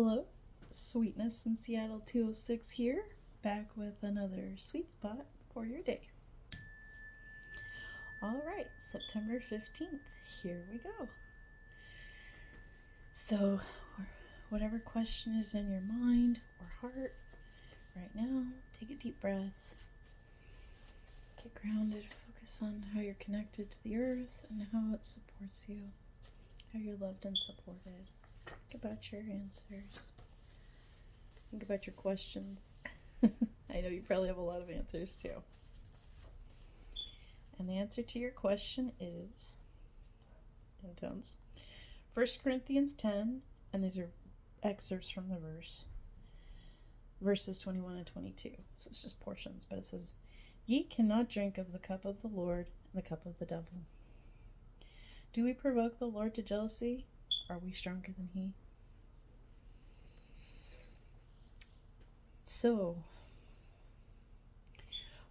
Hello, Sweetness in Seattle 206 here, back with another sweet spot for your day. All right, September 15th, here we go. So, whatever question is in your mind or heart right now, take a deep breath. Get grounded, focus on how you're connected to the earth and how it supports you, how you're loved and supported. Think about your answers. Think about your questions. I know you probably have a lot of answers too. And the answer to your question is, in tones, 1 Corinthians 10, and these are excerpts from the verses 21 and 22. So it's just portions, but it says, "Ye cannot drink of the cup of the Lord and the cup of the devil. Do we provoke the Lord to jealousy? Are we stronger than he?" So,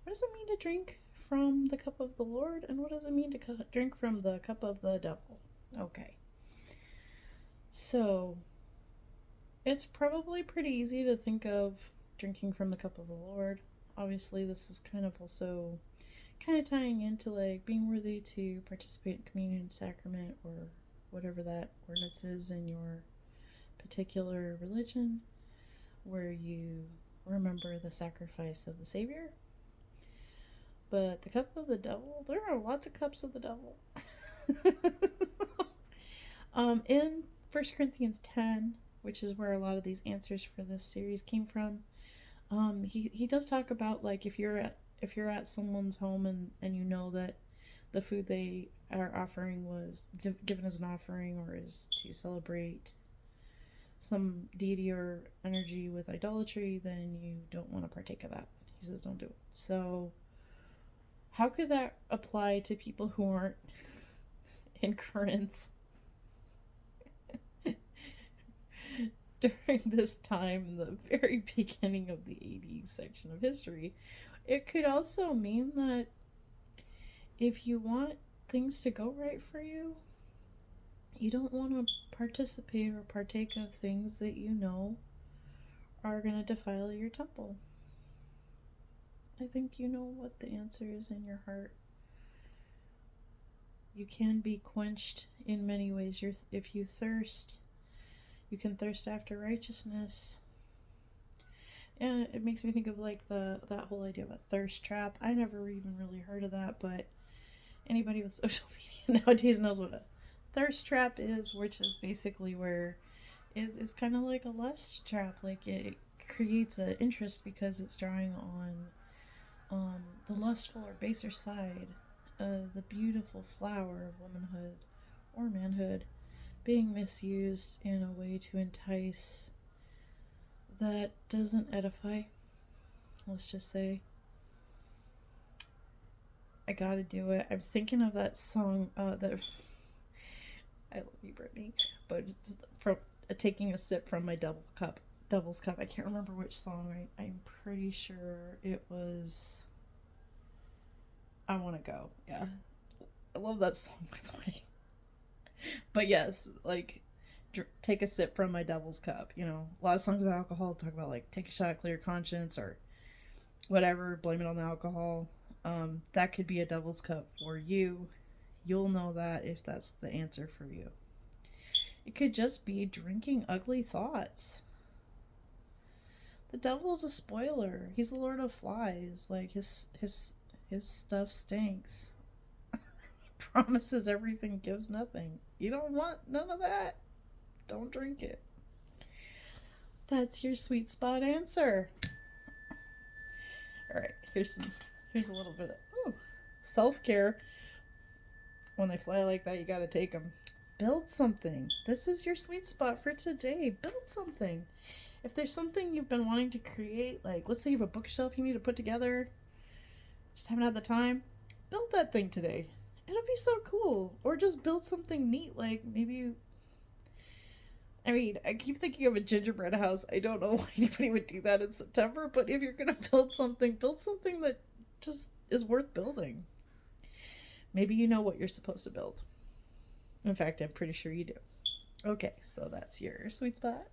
what does it mean to drink from the cup of the Lord, and what does it mean to drink from the cup of the devil? Okay. So, it's probably pretty easy to think of drinking from the cup of the Lord. Obviously, this is kind of also kind of tying into like being worthy to participate in communion sacrament or whatever that ordinance is in your particular religion, where you remember the sacrifice of the Savior. But the cup of the devil, there are lots of cups of the devil. In 1 Corinthians 10, which is where a lot of these answers for this series came from, he does talk about like if you're at someone's home and you know that the food they are offering was given as an offering or is to celebrate some deity or energy with idolatry, then you don't want to partake of that. He says don't do it. So how could that apply to people who aren't in Corinth during this time, the very beginning of the AD section of history? It could also mean that if you want things to go right for you, you don't want to participate or partake of things that you know are going to defile your temple. I think you know what the answer is in your heart. You can be quenched in many ways. If you thirst, you can thirst after righteousness. And it makes me think of like that whole idea of a thirst trap. I never even really heard of that, but anybody with social media nowadays knows what a thirst trap is, which is basically where is kind of like a lust trap. Like it creates an interest because it's drawing on the lustful or baser side of the beautiful flower of womanhood or manhood being misused in a way to entice that doesn't edify. Let's just say, I gotta do it. I'm thinking of that song that I love you, Brittany, but from taking a sip from my devil's cup. I can't remember which song. I'm pretty sure it was I Want to Go. Yeah, I love that song, by the way. But yes, like take a sip from my devil's cup. You know, a lot of songs about alcohol talk about like take a shot, clear your conscience, or whatever. Blame it on the alcohol. That could be a devil's cup for you. You'll know that if that's the answer for you. It could just be drinking ugly thoughts. The devil is a spoiler. He's the Lord of Flies. Like his stuff stinks. He promises everything, gives nothing. You don't want none of that. Don't drink it. That's your sweet spot answer. All right, here's a little bit of self-care. When they fly like that, you got to take them. Build something. This is your sweet spot for today. Build something. If there's something you've been wanting to create, like let's say you have a bookshelf you need to put together, just haven't had the time, build that thing today. It'll be so cool. Or just build something neat, like maybe I mean, I keep thinking of a gingerbread house. I don't know why anybody would do that in September, but if you're gonna build something that just is worth building. Maybe you know what you're supposed to build. In fact, I'm pretty sure you do. Okay, so that's your sweet spot.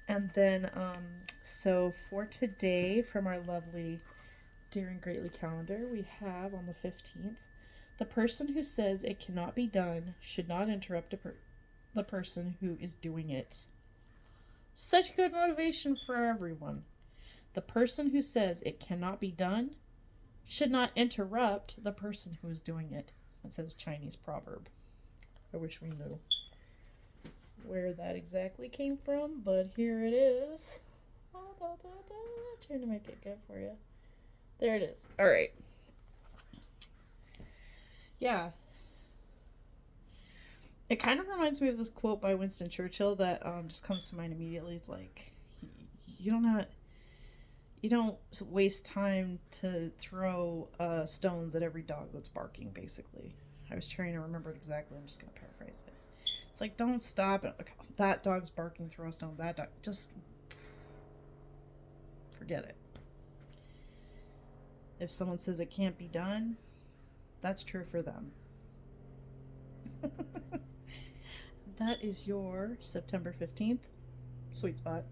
And then, so for today, from our lovely Dear and Greatly calendar, we have on the 15th, the person who says it cannot be done should not interrupt the person who is doing it. Such good motivation for everyone. The person who says it cannot be done should not interrupt the person who is doing it. That says Chinese proverb. I wish we knew where that exactly came from, but here it is. Trying to make it good for you. There it is. All right. Yeah. It kind of reminds me of this quote by Winston Churchill that just comes to mind immediately. It's like, you don't waste time to throw stones at every dog that's barking, basically. I was trying to remember it exactly. I'm just going to paraphrase it. It's like, don't stop. Okay, that dog's barking, throw a stone. That dog, just forget it. If someone says it can't be done, that's true for them. That is your September 15th sweet spot.